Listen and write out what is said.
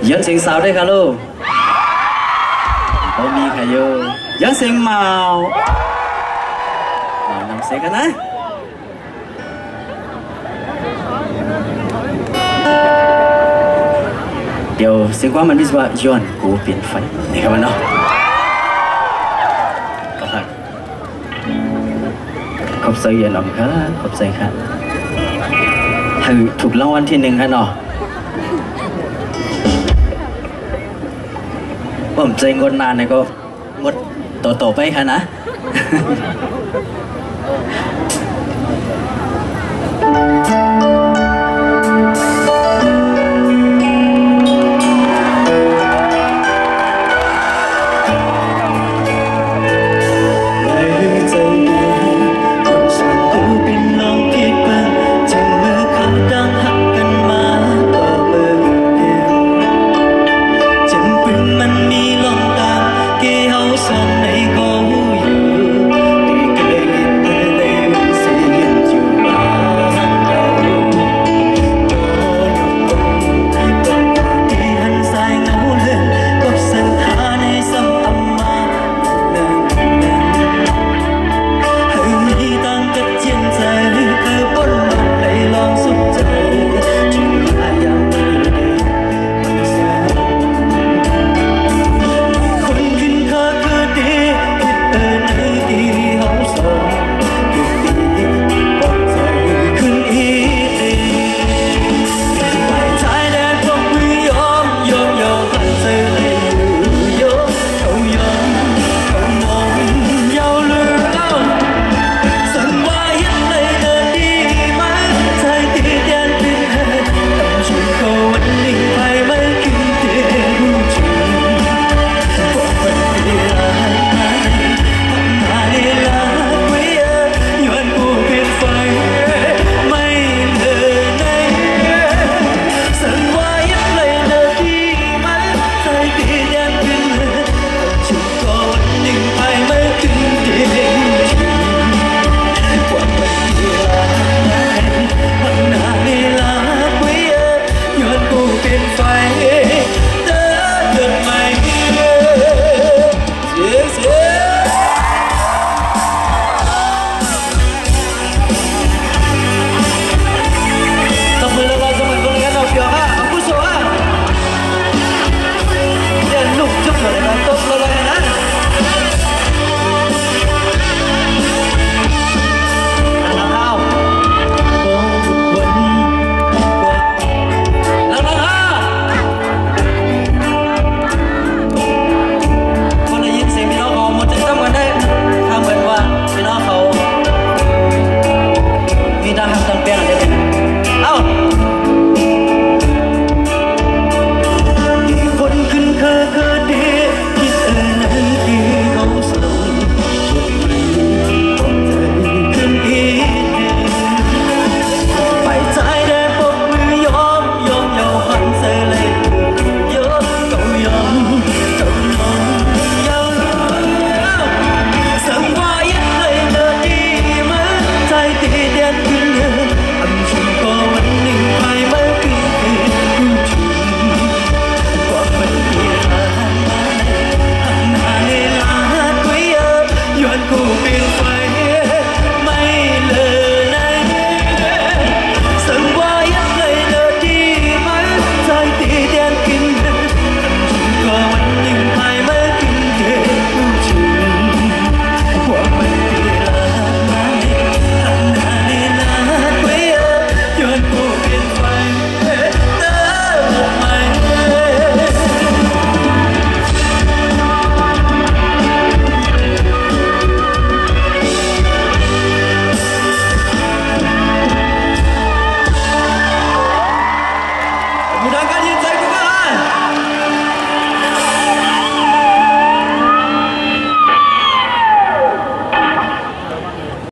ย้อนเสียงสาวด้วยค่ะลูกโอ้มีค่ะโยย้อนเสียงเมาเอานำเสียงกันนะเดี๋ยวเสียงว่ามันมีว่าย้อนกูเปลี่ยนไฟนี่ครับเนาะขอบใจอย่าหน่อมครับขอบใจครับให้ถูกรางวัลที่1ค่ะเนาะผมใจงดนานเนี่ยก็งดโตๆไปค่ะนะMudahkan